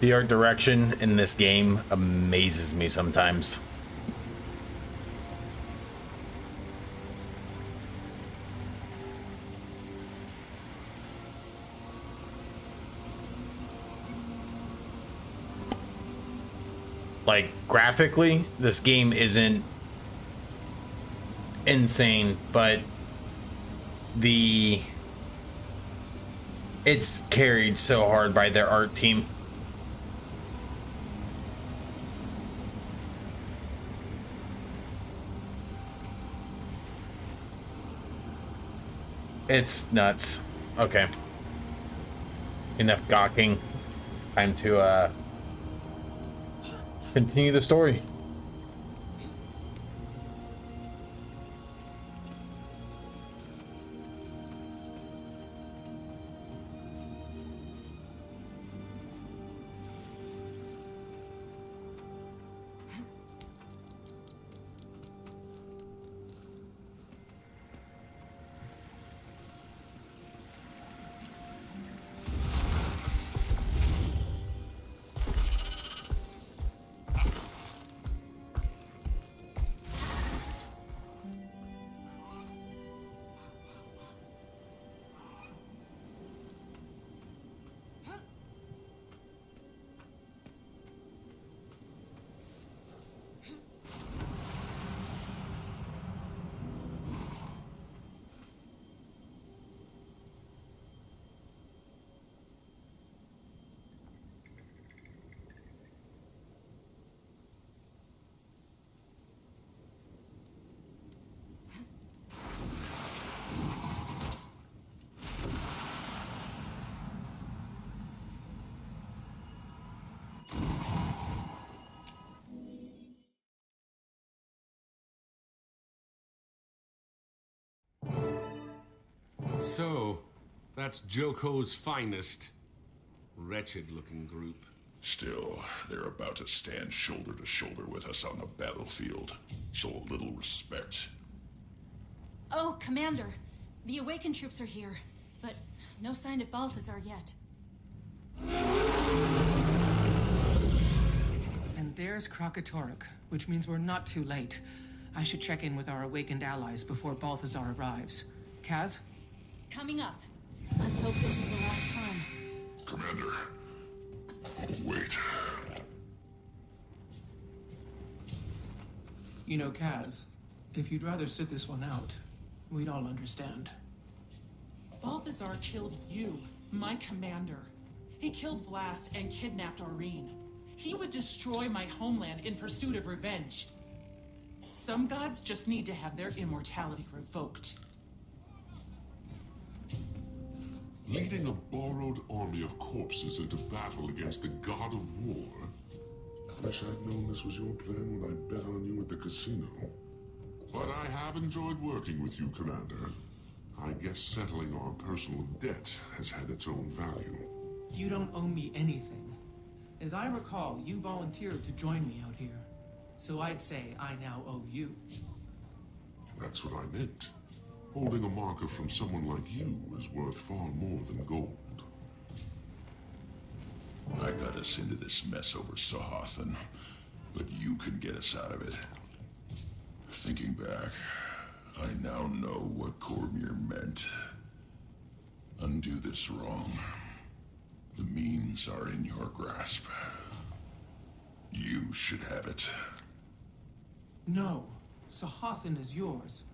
The art direction in this game amazes me sometimes. Like, graphically, this game isn't insane, but it's carried so hard by their art team. It's nuts. Okay. Enough gawking. Time to continue the story. So, that's Joko's finest. Wretched-looking group. Still, they're about to stand shoulder to shoulder with us on the battlefield. So a little respect. Oh, Commander. The Awakened troops are here, but no sign of Balthazar yet. And there's Krakatoruk, which means we're not too late. I should check in with our Awakened allies before Balthazar arrives. Kaz? Coming up. Let's hope this is the last time. Commander. Wait. You know, Kaz, if you'd rather sit this one out, we'd all understand. Balthazar killed you, my commander. He killed Vlast and kidnapped Aurene. He would destroy my homeland in pursuit of revenge. Some gods just need to have their immortality revoked. Leading a borrowed army of corpses into battle against the god of war? I wish I'd known this was your plan when I bet on you at the casino. But I have enjoyed working with you, Commander. I guess settling our personal debt has had its own value. You don't owe me anything. As I recall, you volunteered to join me out here. So I'd say I now owe you. That's what I meant. Holding a marker from someone like you is worth far more than gold. I got us into this mess over Sahothan, but you can get us out of it. Thinking back, I now know what Cormir meant. Undo this wrong. The means are in your grasp. You should have it. No, Sahothan is yours.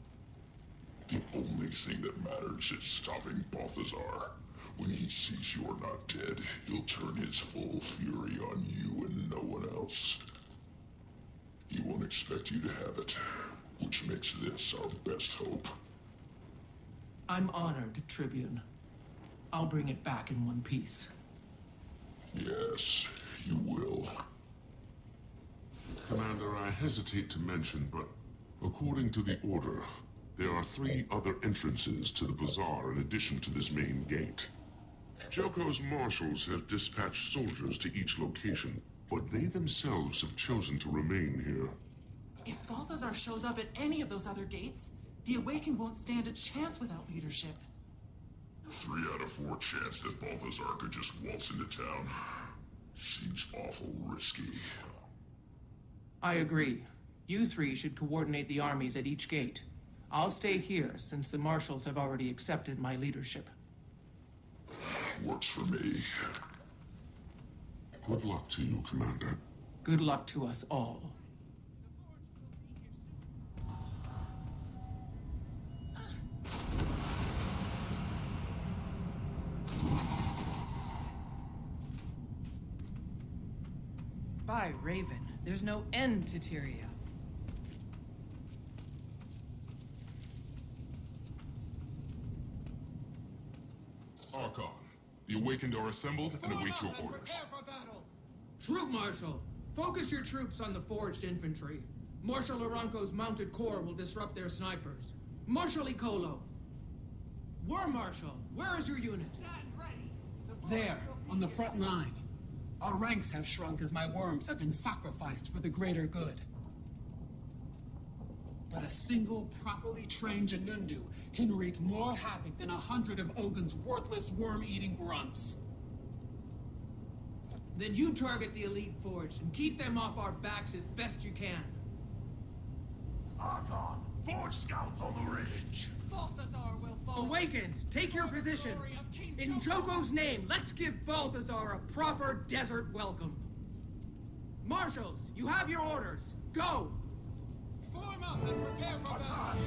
The only thing that matters is stopping Balthazar. When he sees you're not dead, he'll turn his full fury on you and no one else. He won't expect you to have it, which makes this our best hope. I'm honored, Tribune. I'll bring it back in one piece. Yes, you will. Commander, I hesitate to mention, but according to the Order, there are 3 other entrances to the bazaar in addition to this main gate. Joko's marshals have dispatched soldiers to each location, but they themselves have chosen to remain here. If Balthazar shows up at any of those other gates, the Awakened won't stand a chance without leadership. 3 out of 4 chance that Balthazar could just waltz into town. Seems risky. I agree. You three should coordinate the armies at each gate. I'll stay here since the marshals have already accepted my leadership. Works for me. Good luck to you, Commander. Good luck to us all. By Raven, there's no end to Tyria. Archon, the Awakened are assembled and await your orders. Troop Marshal, focus your troops on the forged infantry. Marshal Aranco's mounted corps will disrupt their snipers. Marshal Icolo. War Marshal, where is your unit? There, on the front line. Our ranks have shrunk as my worms have been sacrificed for the greater good. But a single, properly trained Janundu can wreak more havoc than 100 of Ogun's worthless worm-eating grunts. Then you target the elite forged and keep them off our backs as best you can. Archon, Forge scouts on the ridge. Balthazar will fall. Awakened, take your positions. In Joko's name, let's give Balthazar a proper desert welcome. Marshals, you have your orders. Go! Form up and prepare for battle.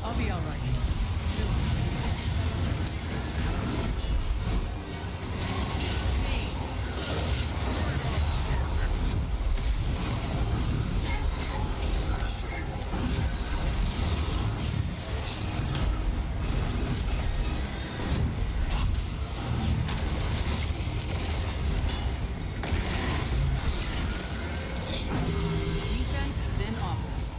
I'll be all right. Defense, then offense.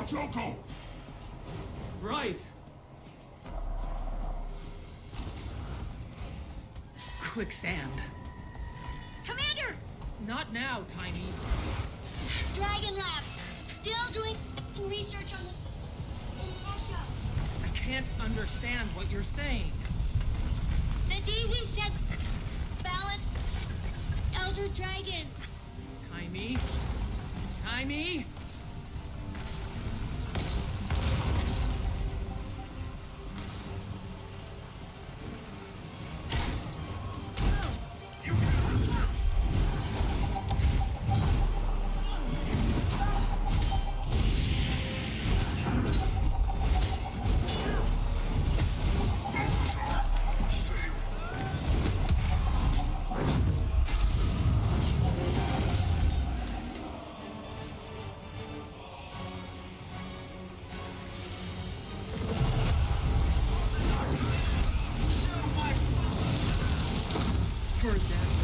Joko! Right. Quicksand. Commander! Not now, Tiny. Dragon Lab. Still doing research on the inertia. I can't understand what you're saying. Sadizi said balance elder dragon. Timey? Timey? Heard that.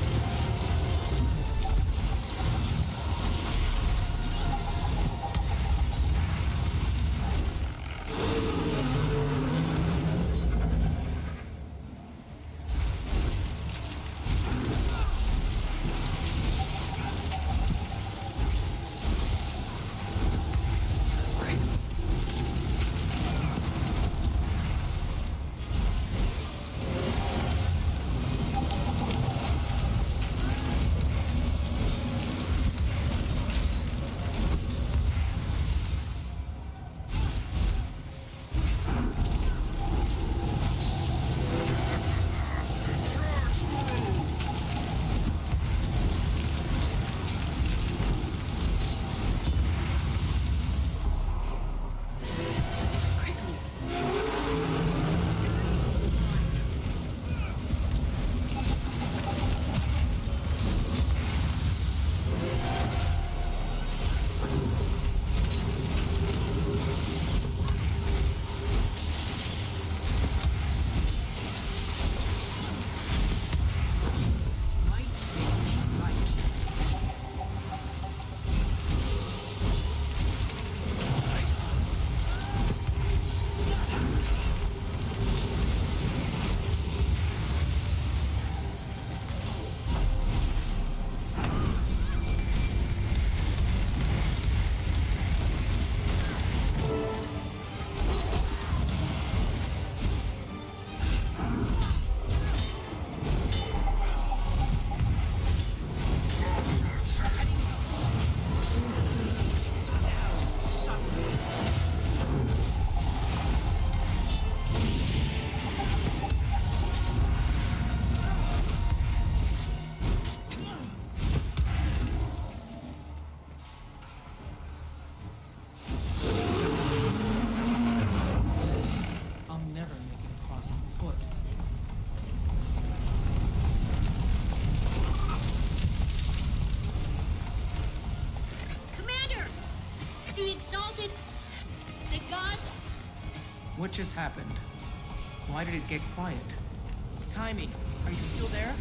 What just happened? Why did it get quiet? Timey, are you still there?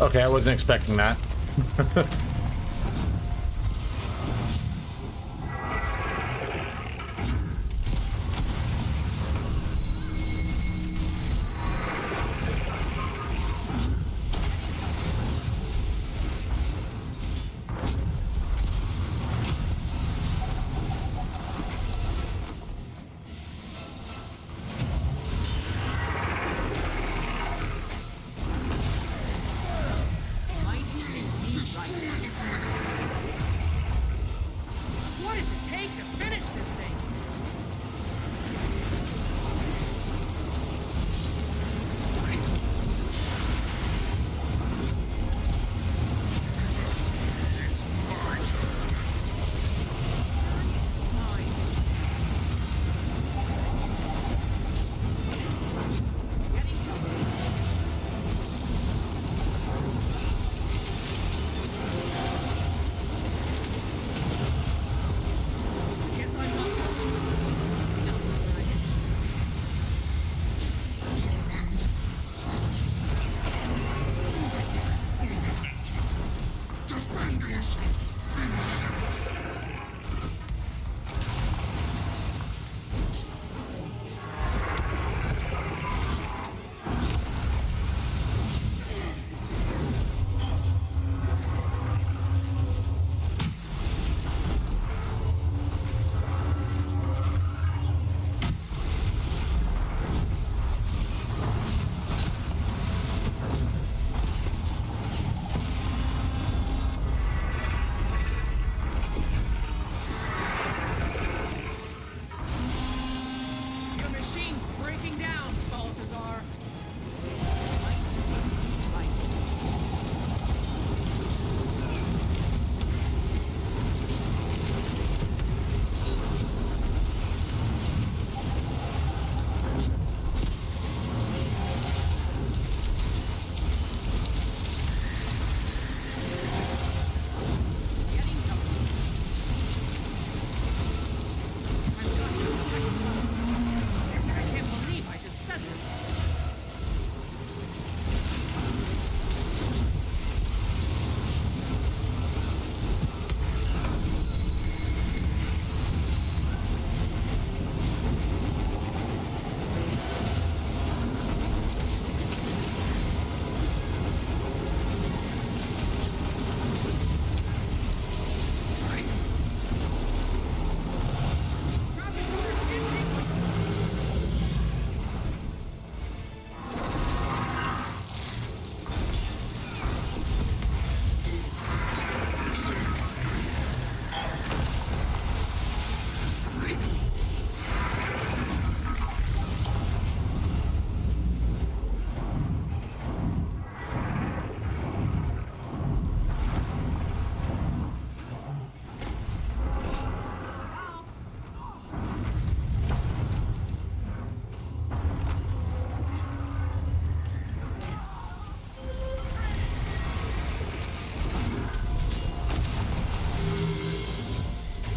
Okay, I wasn't expecting that. What does it take to finish this thing? Guess I'm not. Defend yourself. Your machine's breaking down, Balthazar. I can't believe I just said this.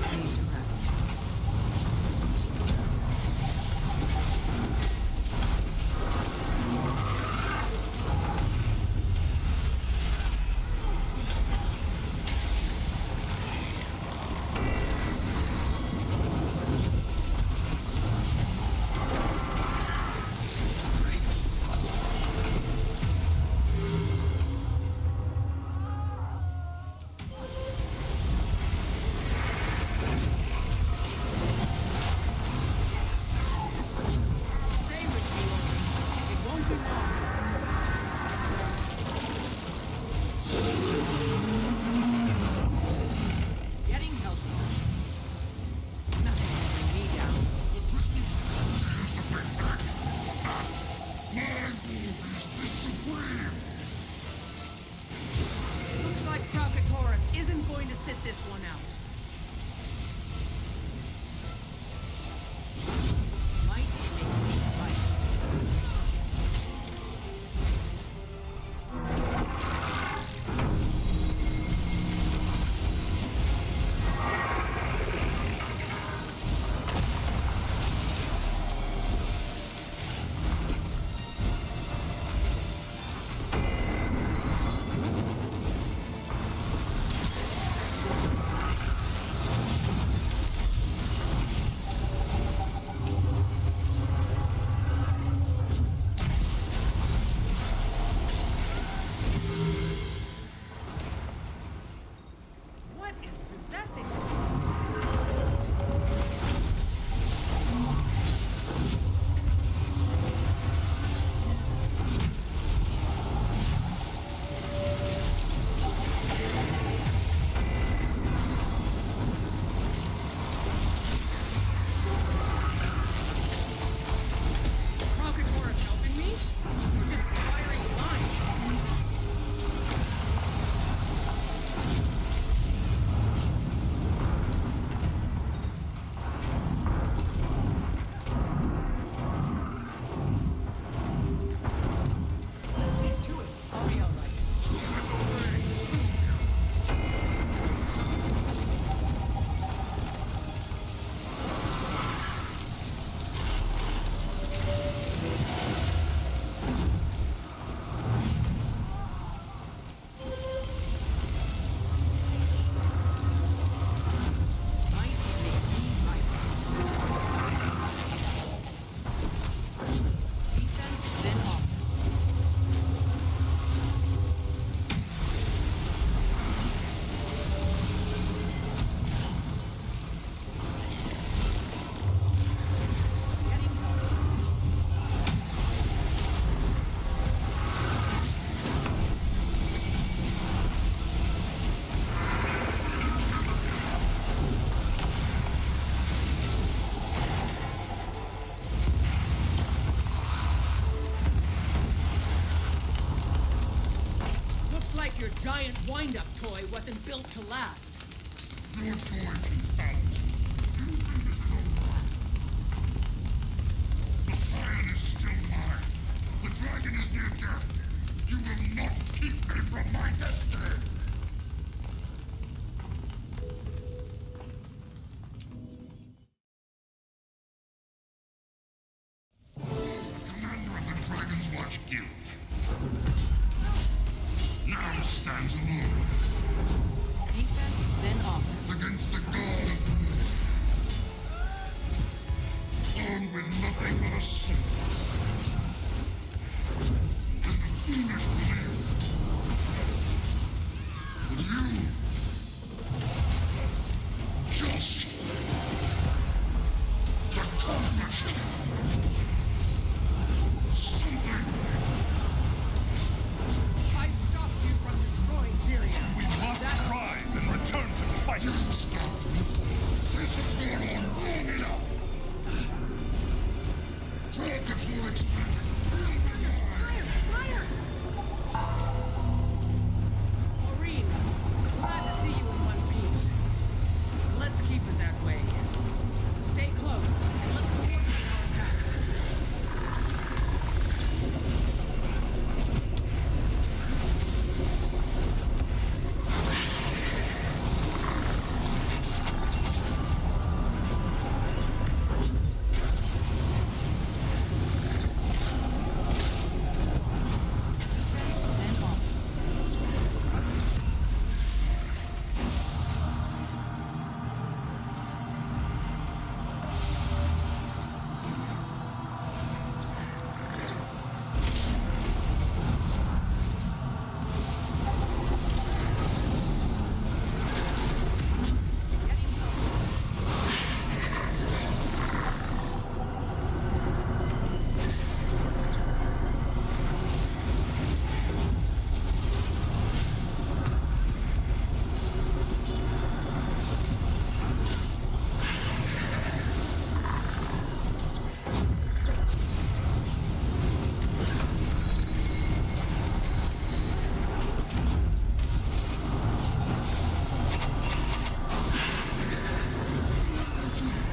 I need to rest. Stay with me, Logan. It won't be long. Getting healthy. Nothing will bring me down. Looks like Krakatoran isn't going to sit this one out. Mighty makes me fight. giant wind-up toy wasn't built to last. Your toy can fall. You think this is over? The scion is still mine. The dragon is near death. You will not keep me from my destiny. The commander of the Dragon's Watch Guild now stands alone. Defense, then offense. Against the god of war. Armed with nothing but a sword. And the foolish believe that you just accomplished something. I've stopped you from destroying Tyrion. We must rise and return to the fight. You stopped me. This has gone on long enough. Provocateur expanded. Maureen, glad to see you in one piece. Let's keep it that way. Stay close, and let's coordinate our attacks. Then offense.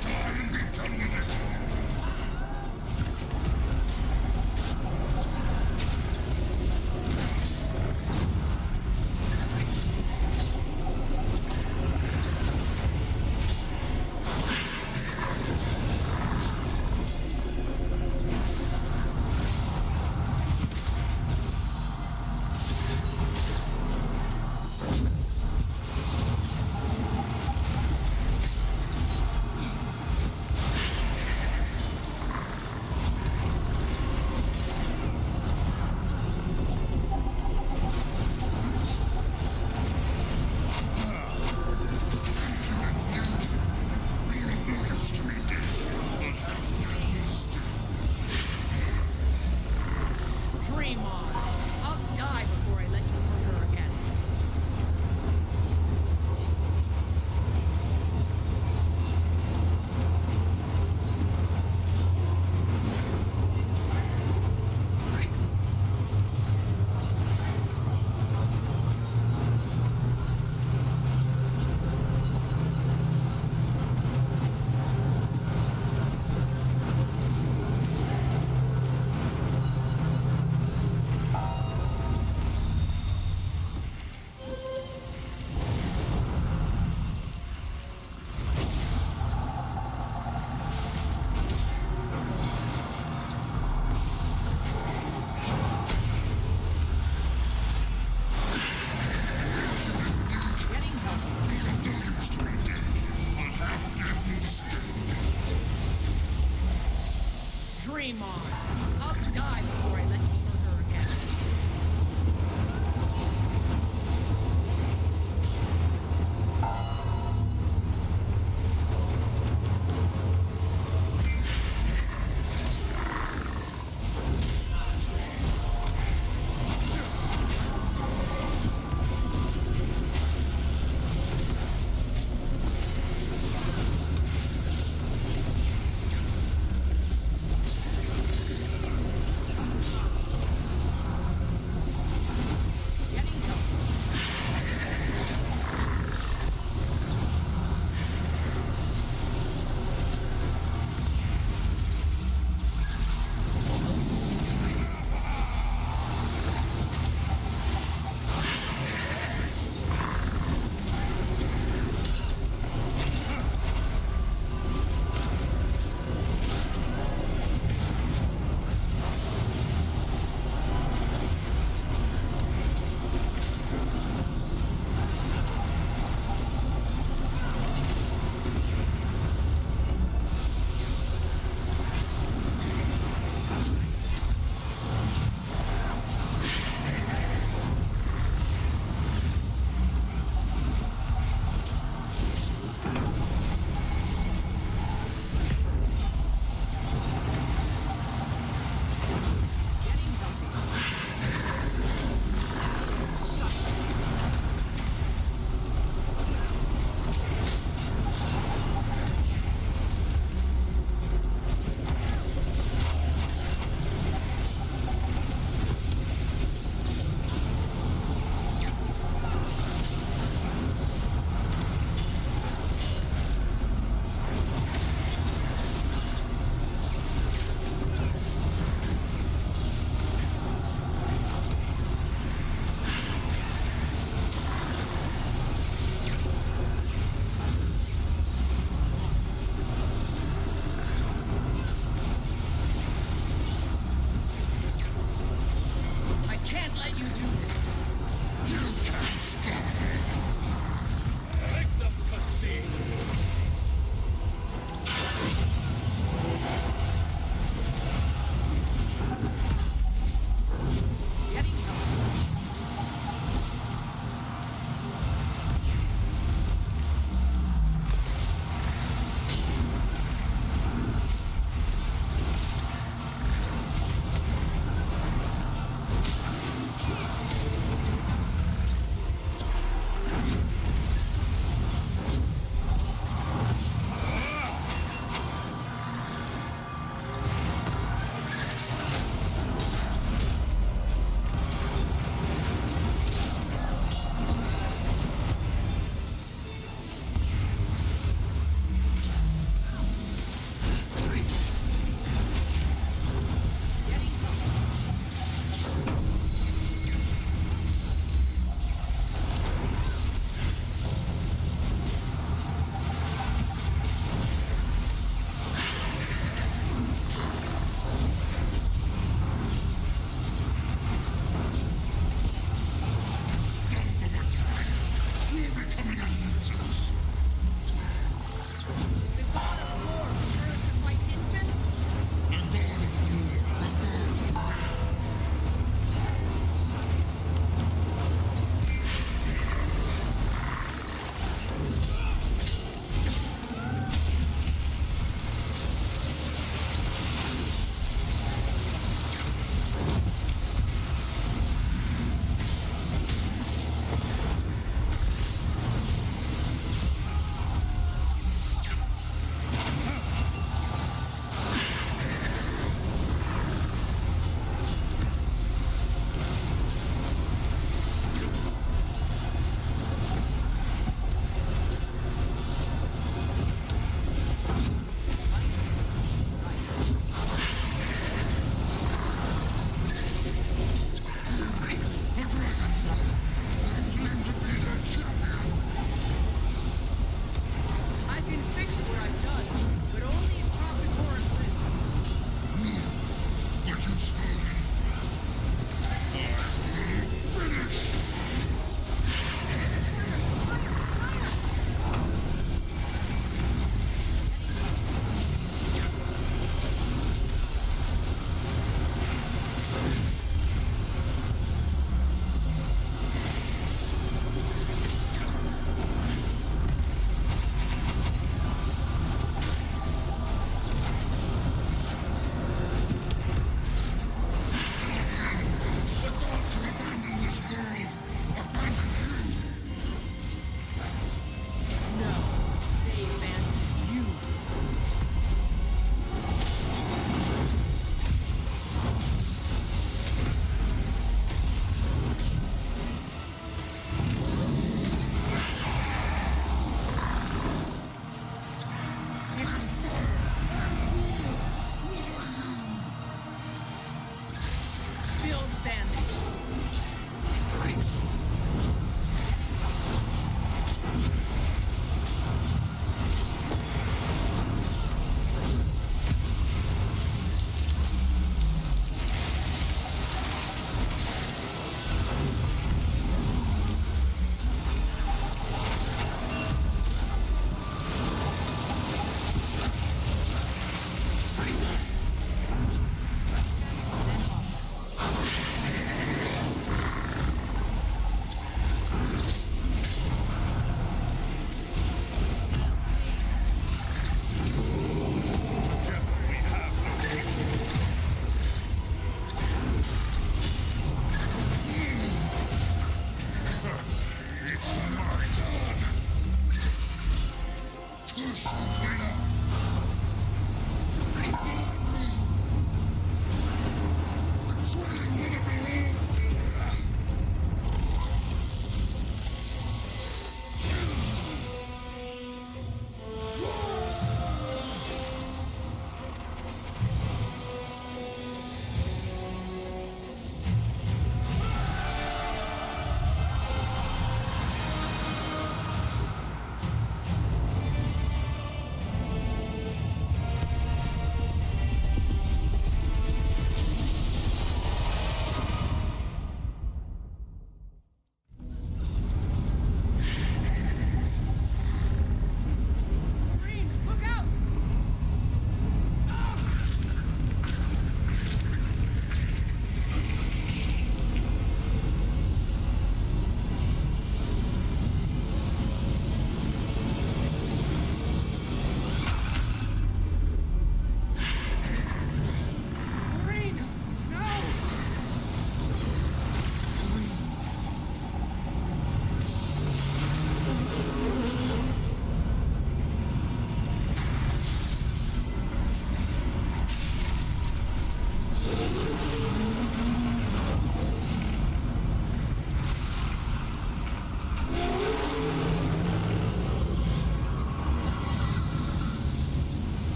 Die and be done with it. You're oblivious to me, dear. But how can you still? Dream on. I'll die before I let you hurt her again. Getting healthy. You're oblivious to me, dear. But how can you still? Dream on. I'll die before I let you hurt her again. Still standing.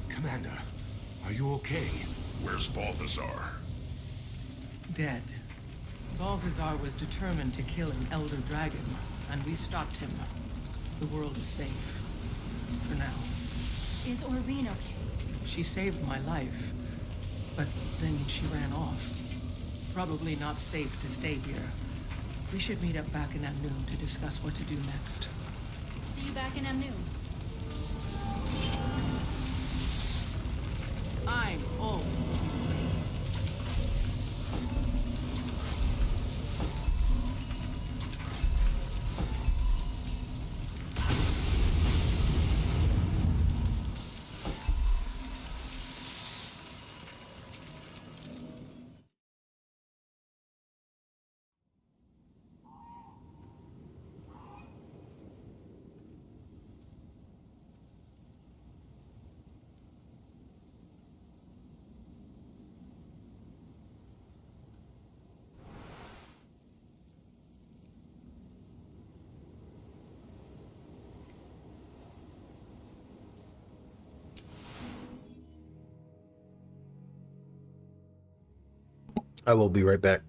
Commander, are you okay? Where's Balthazar? Dead. Balthazar was determined to kill an Elder Dragon, and we stopped him. The world is safe. For now. Is Aureen okay? She saved my life, but then she ran off. Probably not safe to stay here. We should meet up back in Amnoon to discuss what to do next. See you back in Amnoon. I'm always pleased. I will be right back.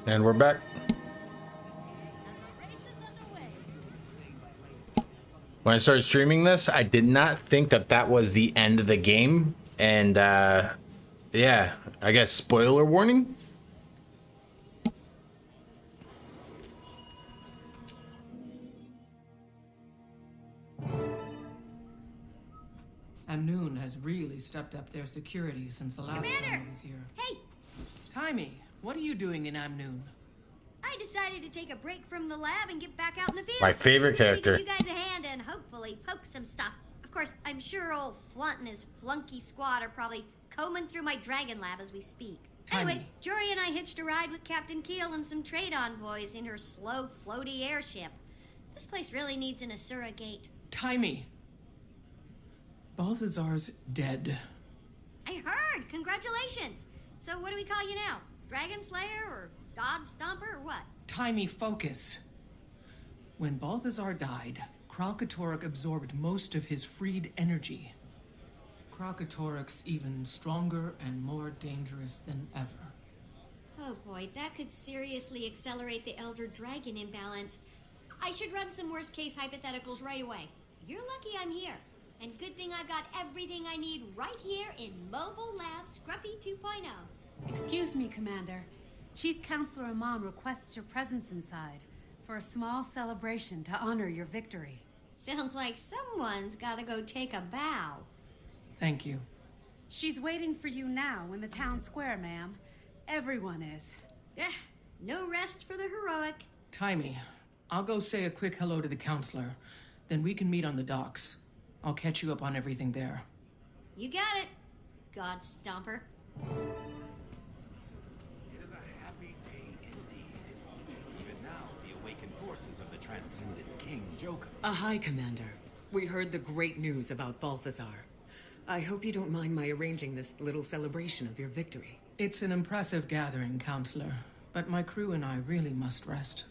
And we're back. When I started streaming this, I did not think that that was the end of the game. And, yeah, I guess spoiler warning. Amnoon has really stepped up their security since the last time I was here. Hey! Taimi, what are you doing in Amnoon? I decided to take a break from the lab and get back out in the field. My favorite character. Maybe give you guys a hand and hopefully poke some stuff. Of course, I'm sure old Flunt and his flunky squad are probably combing through my dragon lab as we speak. Anyway, Jory and I hitched a ride with Captain Keel and some trade envoys in her slow, floaty airship. This place really needs an Asura gate. Taimi. Balthazar's dead. I heard! Congratulations! So what do we call you now? Dragon Slayer or God Stomper or what? Taimi, focus. When Balthazar died, Kralkatorok absorbed most of his freed energy. Kralkatorok's even stronger and more dangerous than ever. Oh boy, that could seriously accelerate the Elder Dragon imbalance. I should run some worst case hypotheticals right away. You're lucky I'm here. And good thing I've got everything I need right here in Mobile Lab Scruffy 2.0. Excuse me, Commander. Chief Counselor Amon requests your presence inside for a small celebration to honor your victory. Sounds like someone's gotta go take a bow. Thank you. She's waiting for you now in the town square, ma'am. Everyone is. No rest for the heroic. Taimi, I'll go say a quick hello to the counselor. Then we can meet on the docks. I'll catch you up on everything there. You got it, God Stomper. It is a happy day indeed. Even now, the awakened forces of the transcendent King Joker. Hi, Commander. We heard the great news about Balthazar. I hope you don't mind my arranging this little celebration of your victory. It's an impressive gathering, Counselor, but my crew and I really must rest.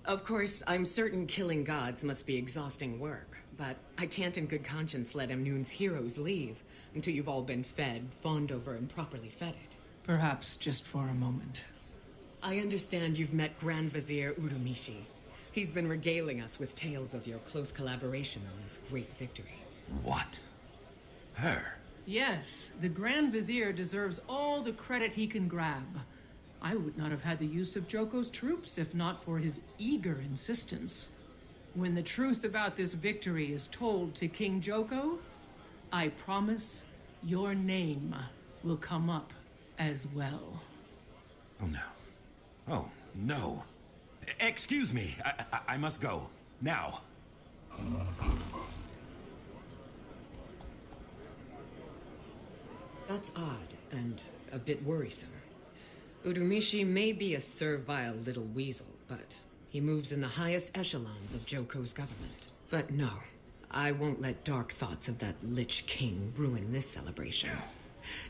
Of course, I'm certain killing gods must be exhausting work, but I can't in good conscience let Amnoon's heroes leave until you've all been fed, fawned over, and properly feted. Perhaps just for a moment. I understand you've met Grand Vizier Urumishi. He's been regaling us with tales of your close collaboration on this great victory. What? Her? Yes, the Grand Vizier deserves all the credit he can grab. I would not have had the use of Joko's troops if not for his eager insistence. When the truth about this victory is told to King Joko, I promise your name will come up as well. Oh no. Oh no. Excuse me. I must go. Now. That's odd and a bit worrisome. Urumishi may be a servile little weasel, but he moves in the highest echelons of Joko's government. But no, I won't let dark thoughts of that Lich King ruin this celebration.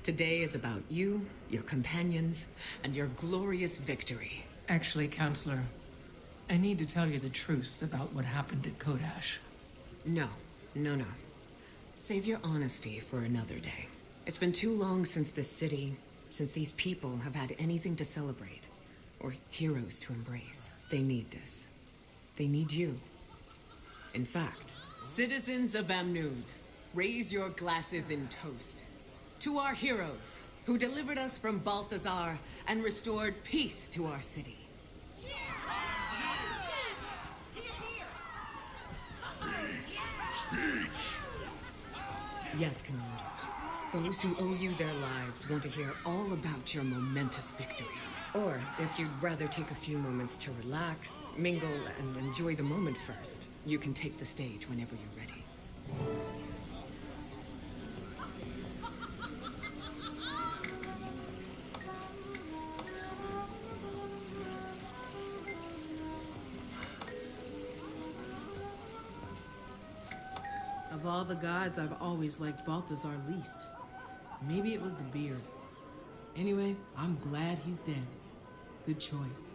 Today is about you, your companions, and your glorious victory. Actually, Counselor, I need to tell you the truth about what happened at Kodash. No. Save your honesty for another day. It's been too long since this city, since these people have had anything to celebrate, or heroes to embrace. They need this. They need you. In fact, citizens of Amnoon, raise your glasses in toast to our heroes who delivered us from Balthazar and restored peace to our city. Yes, Commander. Those who owe you their lives want to hear all about your momentous victory. Or, if you'd rather take a few moments to relax, mingle, and enjoy the moment first, you can take the stage whenever you're ready. Of all the gods, I've always liked Balthazar least. Maybe it was the beard. Anyway, I'm glad he's dead. Good choice.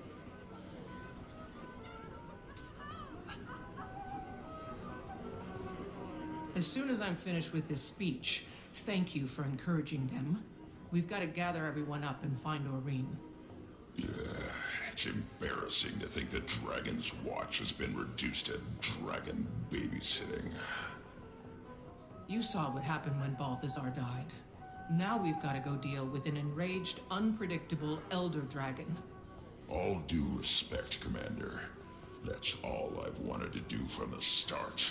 As soon as I'm finished with this speech, thank you for encouraging them. We've got to gather everyone up and find Aurene. It's embarrassing to think that Dragon's Watch has been reduced to dragon babysitting. You saw what happened when Balthazar died. Now we've got to go deal with an enraged, unpredictable Elder Dragon. All due respect, Commander. That's all I've wanted to do from the start.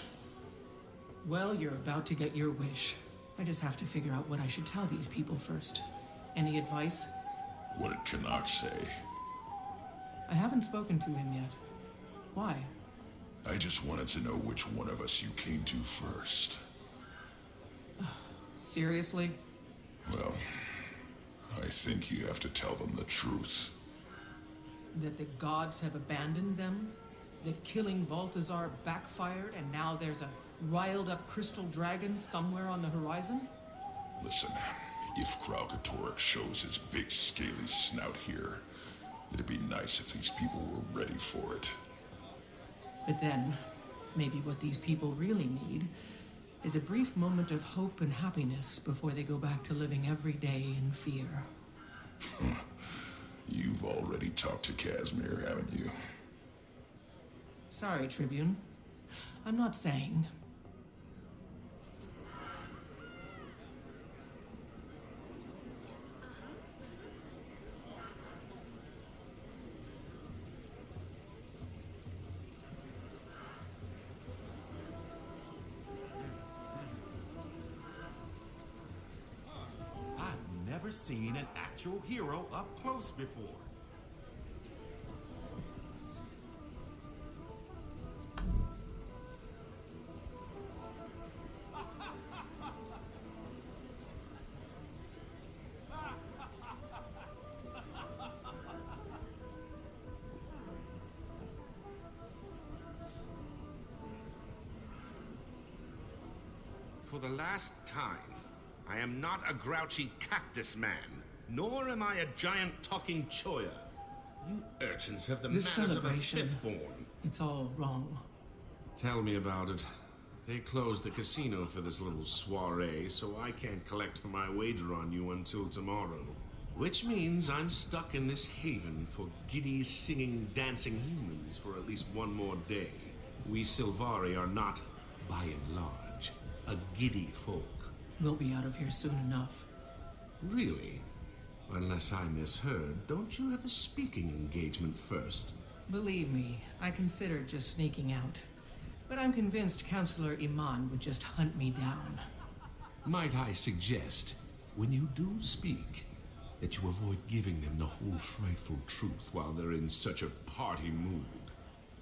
Well, you're about to get your wish. I just have to figure out what I should tell these people first. Any advice? What did Canuck say? I haven't spoken to him yet. Why? I just wanted to know which one of us you came to first. Seriously? Well, I think you have to tell them the truth. That the gods have abandoned them? That killing Balthazar backfired and now there's a riled-up crystal dragon somewhere on the horizon? Listen, if Kralkatorrik shows his big scaly snout here, it'd be nice if these people were ready for it. But then, maybe what these people really need is a brief moment of hope and happiness before they go back to living every day in fear. You've already talked to Casimir, haven't you? Sorry, Tribune. I'm not saying. I've never seen an actual hero up close before. For the last time, I am not a grouchy cactus man, nor am I a giant talking choya. You urchins have the This manners of a celebration, fifth-born. it's all wrong. Tell me about it. They closed the casino for this little soiree, so I can't collect for my wager on you until tomorrow. Which means I'm stuck in this haven for giddy, singing, dancing humans for at least one more day. We Sylvari are not, by and large, a giddy folk. We'll be out of here soon enough. Really? Unless I misheard, don't you have a speaking engagement first? Believe me, I considered just sneaking out. But I'm convinced Counselor Iman would just hunt me down. Might I suggest, when you do speak, that you avoid giving them the whole frightful truth while they're in such a party mood?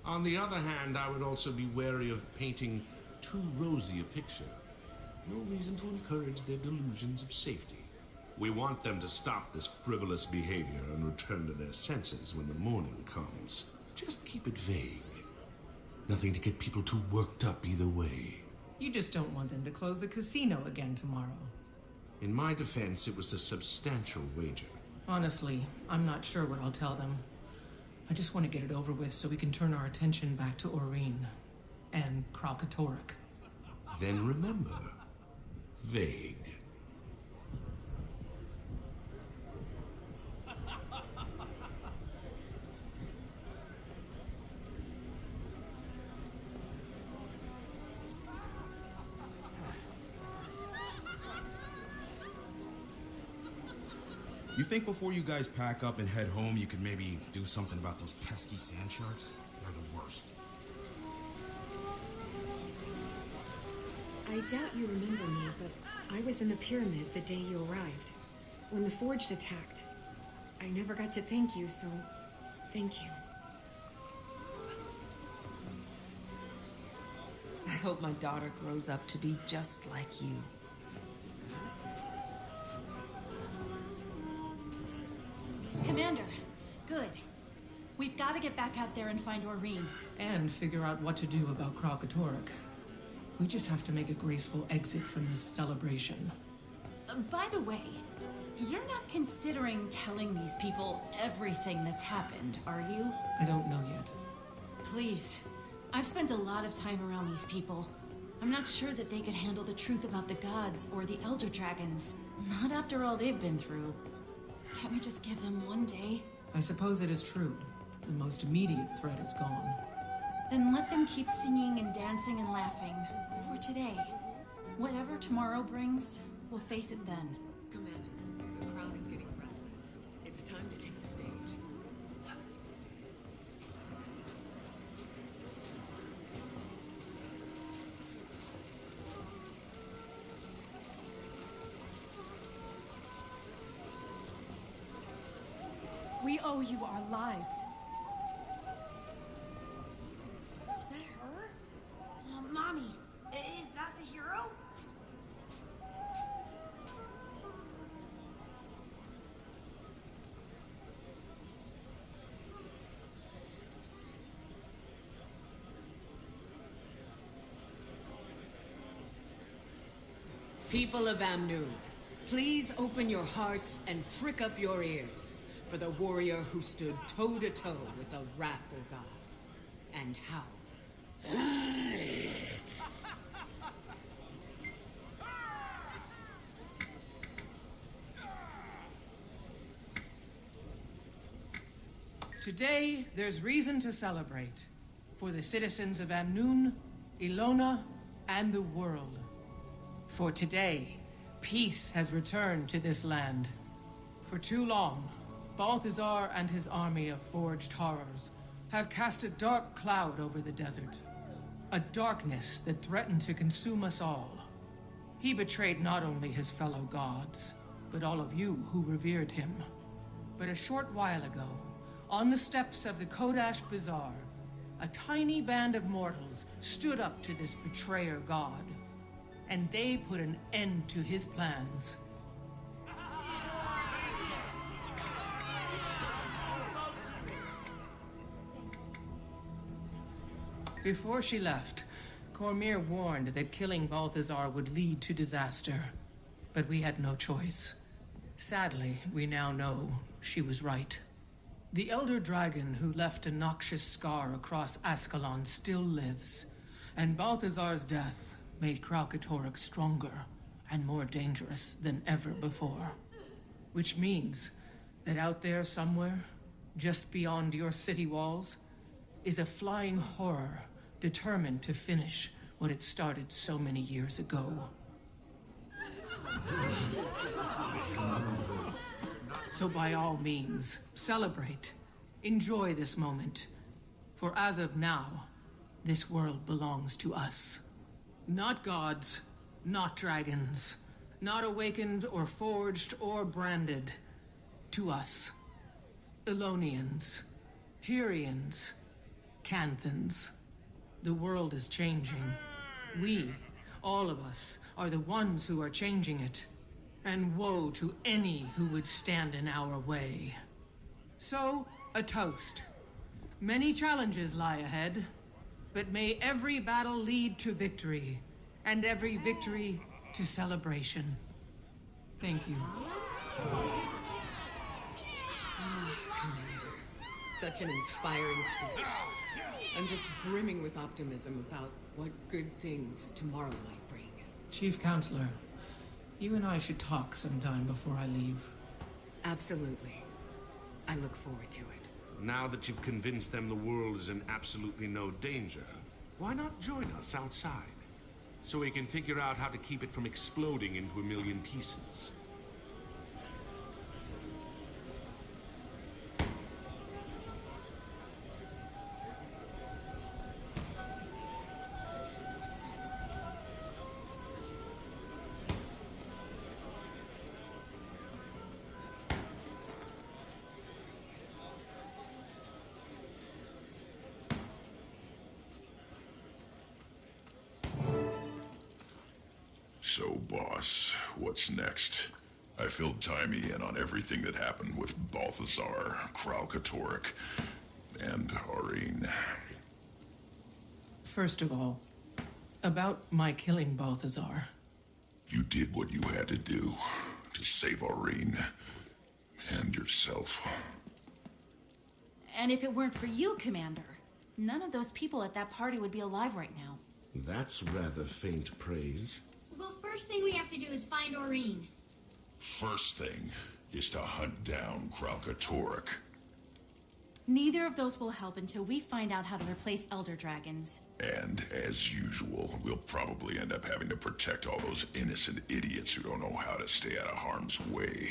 On the other hand, I would also be wary of painting too rosy a picture. No reason to encourage their delusions of safety. We want them to stop this frivolous behavior and return to their senses when the morning comes. Just keep it vague. Nothing to get people too worked up either way. You just don't want them to close the casino again tomorrow. In my defense, it was a substantial wager. Honestly, I'm not sure what I'll tell them. I just want to get it over with so we can turn our attention back to Aurene and Kralkatorrik. Then remember, vague. You think before you guys pack up and head home, you could maybe do something about those pesky sand sharks? They're the worst. I doubt you remember me, but I was in the pyramid the day you arrived. When the Forged attacked. I never got to thank you, so thank you. I hope my daughter grows up to be just like you. Commander, good. We've got to get back out there and find Aurene. And figure out what to do about Kralkatorrik. We just have to make a graceful exit from this celebration. By the way, you're not considering telling these people everything that's happened, are you? I don't know yet. Please. I've spent a lot of time around these people. I'm not sure that they could handle the truth about the gods or the Elder Dragons. Not after all they've been through. Can't we just give them one day? I suppose it is true. The most immediate threat is gone. Then let them keep singing and dancing and laughing. For today. Whatever tomorrow brings, we'll face it then. Commander, the crowd is getting restless. It's time to take the stage. We owe you our lives. Is that her? Mommy, is that the hero? People of Amnoon, please open your hearts and prick up your ears for the warrior who stood toe-to-toe with the wrathful god. And how. Today, there's reason to celebrate. For the citizens of Amnoon, Ilona, and the world. For today, peace has returned to this land. For too long, Balthazar and his army of forged horrors have cast a dark cloud over the desert. A darkness that threatened to consume us all. He betrayed not only his fellow gods, but all of you who revered him. But a short while ago, on the steps of the Kodash Bazaar, a tiny band of mortals stood up to this betrayer god, and they put an end to his plans. Before she left, Cormyr warned that killing Balthazar would lead to disaster, but we had no choice. Sadly, we now know she was right. The Elder Dragon who left a noxious scar across Ascalon still lives, and Balthazar's death made Kralkatorrik stronger and more dangerous than ever before. Which means that out there somewhere, just beyond your city walls, is a flying horror determined to finish what it started so many years ago. So by all means, celebrate. Enjoy this moment. For as of now, this world belongs to us. Not gods, not dragons, not awakened or forged or branded. To us. Elonians, Tyrians, Canthans. The world is changing. We, all of us, are the ones who are changing it. And woe to any who would stand in our way. So, a toast. Many challenges lie ahead, but may every battle lead to victory, and every victory to celebration. Thank you. Commander, such an inspiring speech. I'm just brimming with optimism about what good things tomorrow might bring. Chief Counselor, you and I should talk sometime before I leave. Absolutely. I look forward to it. Now that you've convinced them the world is in absolutely no danger, why not join us outside? So we can figure out how to keep it from exploding into a million pieces. So, boss, what's next? I filled Timey in on everything that happened with Balthazar, Kralkatorrik, and Aurene. First of all, about my killing Balthazar. You did what you had to do to save Aurene and yourself. And if it weren't for you, Commander, none of those people at that party would be alive right now. That's rather faint praise. Well, first thing we have to do is find Aurene. First thing is to hunt down Kralkatorrik. Neither of those will help until we find out how to replace Elder Dragons. And as usual, we'll probably end up having to protect all those innocent idiots who don't know how to stay out of harm's way.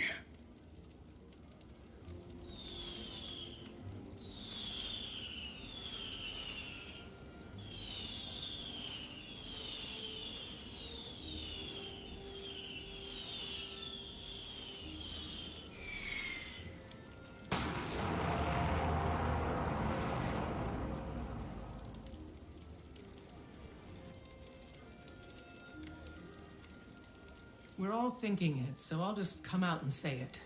We're all thinking it, so I'll just come out and say it.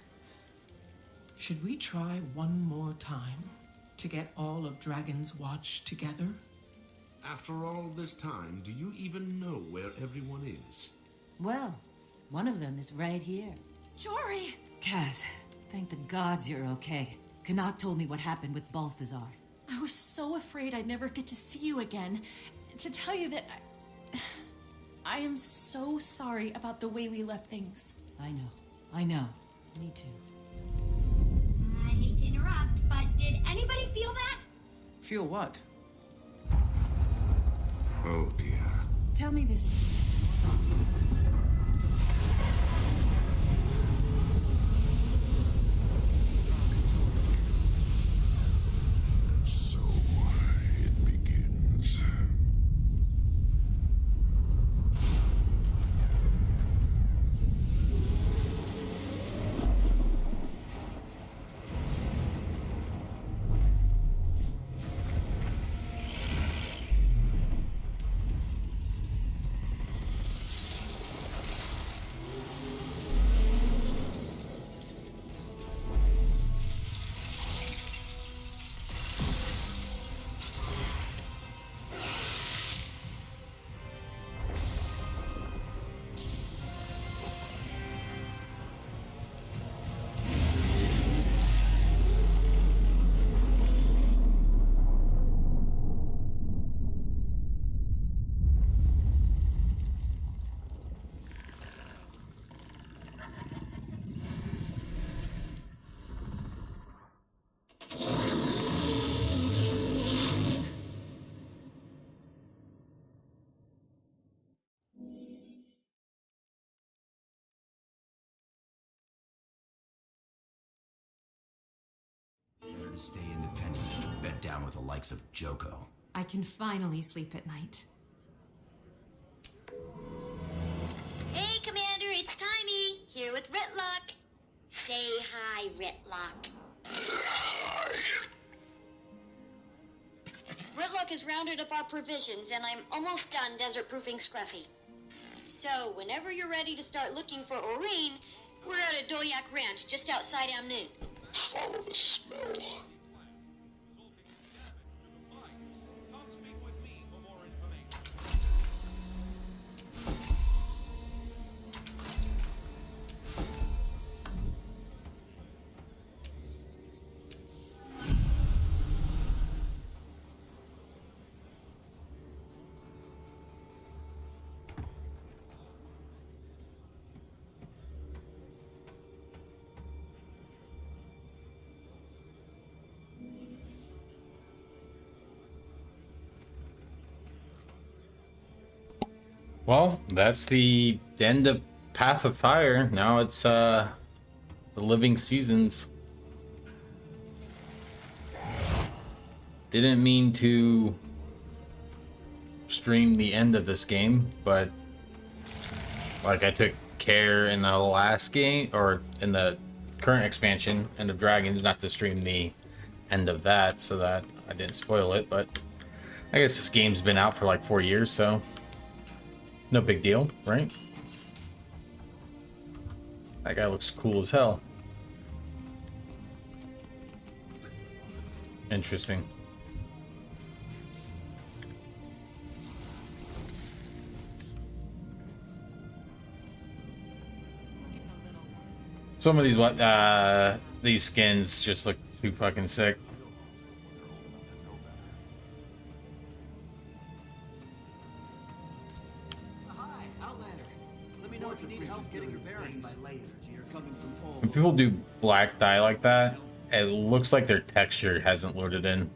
Should we try one more time to get all of Dragon's Watch together? After all this time, do you even know where everyone is? Well, one of them is right here. Jory! Kaz, thank the gods you're okay. Canuck told me what happened with Balthazar. I was so afraid I'd never get to see you again. To tell you that I am so sorry about the way we left things. I know. Me too. I hate to interrupt, but did anybody feel that? Feel what? Oh dear. Tell me this is just... So, it begins. Better to stay independent than to bed down with the likes of Joko. I can finally sleep at night. Hey, Commander, it's Timey, here with Ritlock. Say hi, Ritlock. Hi. Ritlock has rounded up our provisions, and I'm almost done desert-proofing Scruffy. So, whenever you're ready to start looking for Aurene, we're at a Doyak Ranch just outside Amnoon. Follow the smell. Well, that's the end of Path of Fire. Now it's the Living Seasons. Didn't mean to stream the end of this game, but like I took care in the last game, or in the current expansion, End of Dragons, not to stream the end of that so that I didn't spoil it, but I guess this game's been out for like 4 years, so no big deal, right? That guy looks cool as hell. Interesting. Some of these skins just look too fucking sick. When people do black dye like that, It looks like their texture hasn't loaded in.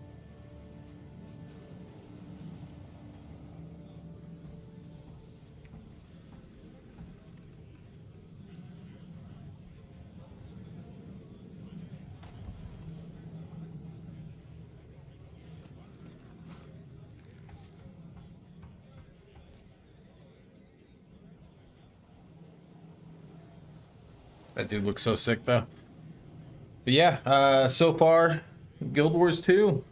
That dude looks so sick though. But yeah, so far, Guild Wars 2.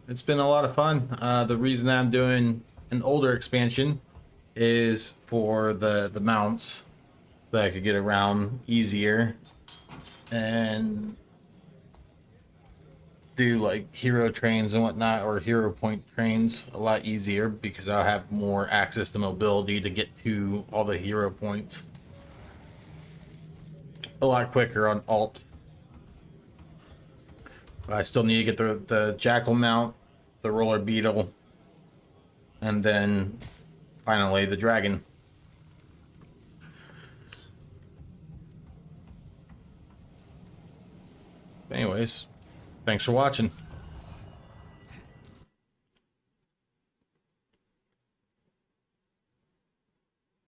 It's been a lot of fun. The reason that I'm doing an older expansion is for the mounts, so that I could get around easier and do like hero trains and whatnot, or hero point trains a lot easier, because I'll have more access to mobility to get to all the hero points a lot quicker on alt. But I still need to get the Jackal mount, the Roller Beetle, and then finally the Dragon. Anyways, thanks for watching.